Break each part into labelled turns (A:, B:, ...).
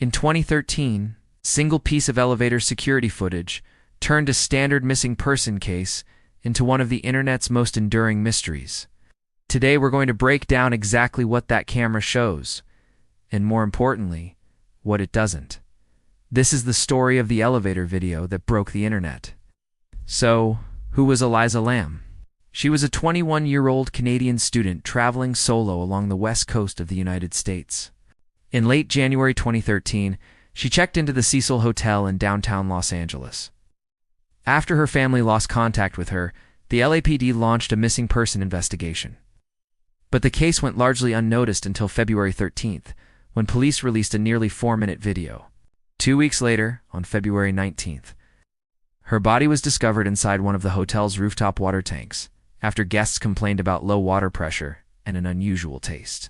A: In 2013, single piece of elevator security footage turned a standard missing person case into one of the internet's most enduring mysteries. Today we're going to break down exactly what that camera shows, and more importantly, what it doesn't. This is the story of the elevator video that broke the internet. So, who was Elisa Lam? She was a 21-year-old Canadian student traveling solo along the west coast of the United States. In late January 2013, she checked into the Cecil Hotel in downtown Los Angeles. After her family lost contact with her, the LAPD launched a missing person investigation. But the case went largely unnoticed until February 13th, when police released a nearly 4-minute video. 2 weeks later, on February 19th, her body was discovered inside one of the hotel's rooftop water tanks, after guests complained about low water pressure and an unusual taste.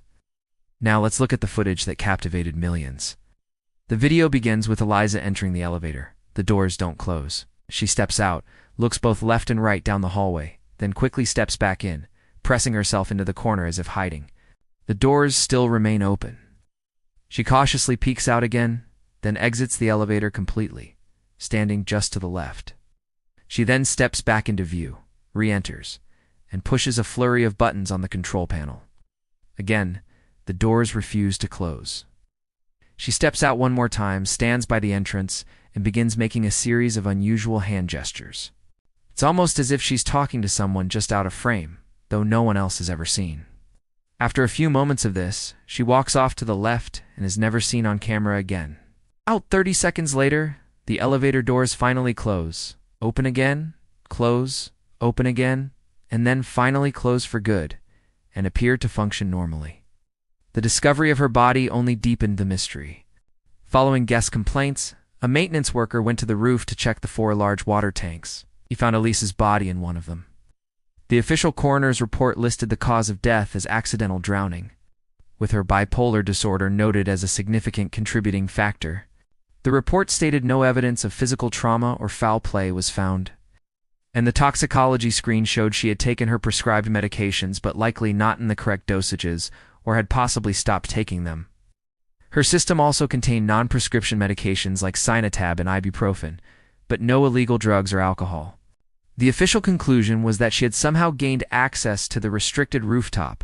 A: Now let's look at the footage that captivated millions. The video begins with Elisa entering the elevator. The doors don't close. She steps out, looks both left and right down the hallway, then quickly steps back in, pressing herself into the corner as if hiding. The doors still remain open. She cautiously peeks out again, then exits the elevator completely, standing just to the left. She then steps back into view, re-enters, and pushes a flurry of buttons on the control panel. Again, the doors refuse to close. She steps out one more time, stands by the entrance, and begins making a series of unusual hand gestures. It's almost as if she's talking to someone just out of frame, though no one else is ever seen. After a few moments of this, she walks off to the left and is never seen on camera again. Out 30 seconds later, the elevator doors finally close. Open again, close, open again, and then finally close for good, and appear to function normally. The discovery of her body only deepened the mystery. Following guest complaints, a maintenance worker went to the roof to check the 4 large water tanks. He found Elisa's body in one of them. The official coroner's report listed the cause of death as accidental drowning, with her bipolar disorder noted as a significant contributing factor. The report stated no evidence of physical trauma or foul play was found, and the toxicology screen showed she had taken her prescribed medications but likely not in the correct dosages or had possibly stopped taking them. Her system also contained non-prescription medications like Sinetab and ibuprofen, but no illegal drugs or alcohol. The official conclusion was that she had somehow gained access to the restricted rooftop,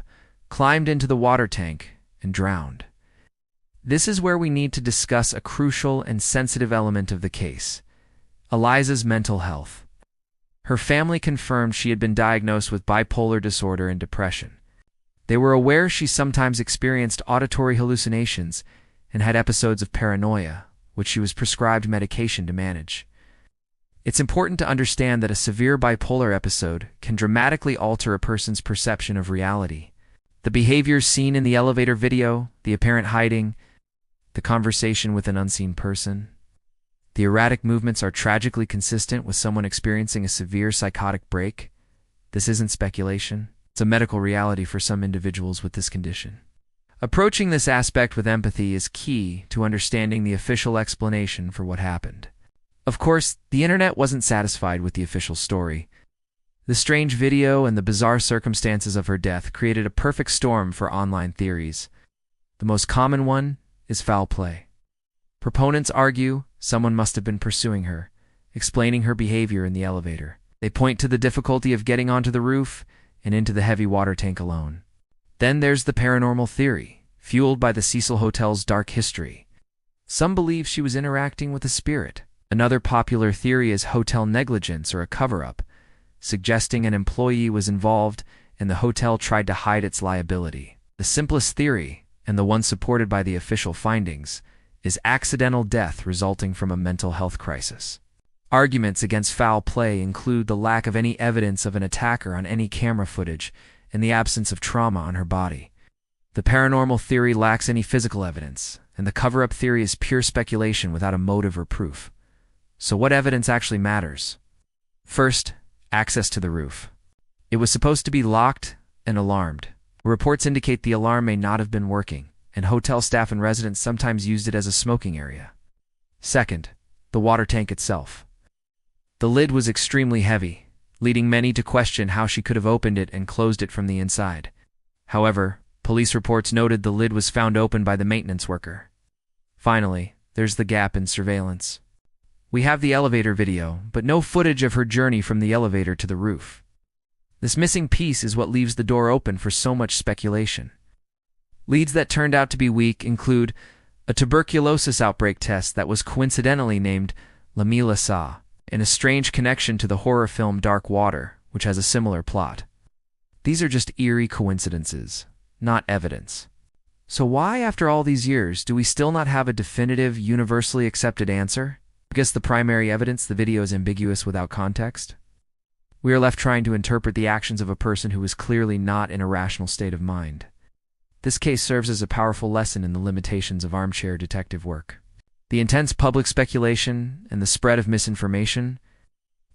A: climbed into the water tank, and drowned. This is where we need to discuss a crucial and sensitive element of the case: Elisa's mental health. Her family confirmed she had been diagnosed with bipolar disorder and depression. They were aware she sometimes experienced auditory hallucinations and had episodes of paranoia, which she was prescribed medication to manage. It's important to understand that a severe bipolar episode can dramatically alter a person's perception of reality. The behaviors seen in the elevator video, the apparent hiding, the conversation with an unseen person, the erratic movements are tragically consistent with someone experiencing a severe psychotic break. This isn't speculation. It's a medical reality for some individuals with this condition. Approaching this aspect with empathy is key to understanding the official explanation for what happened. Of course, the internet wasn't satisfied with the official story. The strange video and the bizarre circumstances of her death created a perfect storm for online theories. The most common one is foul play. Proponents argue someone must have been pursuing her, explaining her behavior in the elevator. They point to the difficulty of getting onto the roof and into the heavy water tank alone. Then there's the paranormal theory, fueled by the Cecil Hotel's dark history. Some believe she was interacting with a spirit. Another popular theory is hotel negligence or a cover-up, suggesting an employee was involved and the hotel tried to hide its liability. The simplest theory, and the one supported by the official findings, is accidental death resulting from a mental health crisis. Arguments against foul play include the lack of any evidence of an attacker on any camera footage and the absence of trauma on her body. The paranormal theory lacks any physical evidence, and the cover-up theory is pure speculation without a motive or proof. So what evidence actually matters? First, access to the roof. It was supposed to be locked and alarmed. Reports indicate the alarm may not have been working, and hotel staff and residents sometimes used it as a smoking area. Second, the water tank itself. The lid was extremely heavy, leading many to question how she could have opened it and closed it from the inside. However, police reports noted the lid was found open by the maintenance worker. Finally, there's the gap in surveillance. We have the elevator video, but no footage of her journey from the elevator to the roof. This missing piece is what leaves the door open for so much speculation. Leads that turned out to be weak include a tuberculosis outbreak test that was coincidentally named Elisa, and a strange connection to the horror film Dark Water, which has a similar plot. These are just eerie coincidences, not evidence. So why, after all these years, do we still not have a definitive, universally accepted answer? Because the primary evidence, the video, is ambiguous without context? We are left trying to interpret the actions of a person who is clearly not in a rational state of mind. This case serves as a powerful lesson in the limitations of armchair detective work. The intense public speculation and the spread of misinformation,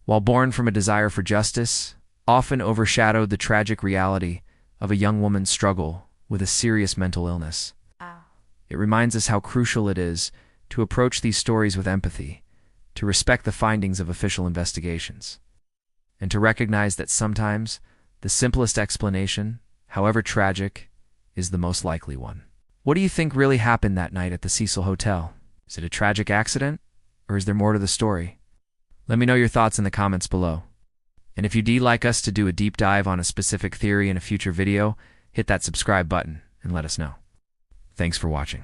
A: while born from a desire for justice, often overshadowed the tragic reality of a young woman's struggle with a serious mental illness. It reminds us how crucial it is to approach these stories with empathy, to respect the findings of official investigations, and to recognize that sometimes the simplest explanation, however tragic, is the most likely one. What do you think really happened that night at the Cecil Hotel? Is it a tragic accident, or is there more to the story? Let me know your thoughts in the comments below. And if you'd like us to do a deep dive on a specific theory in a future video, hit that subscribe button and let us know. Thanks for watching.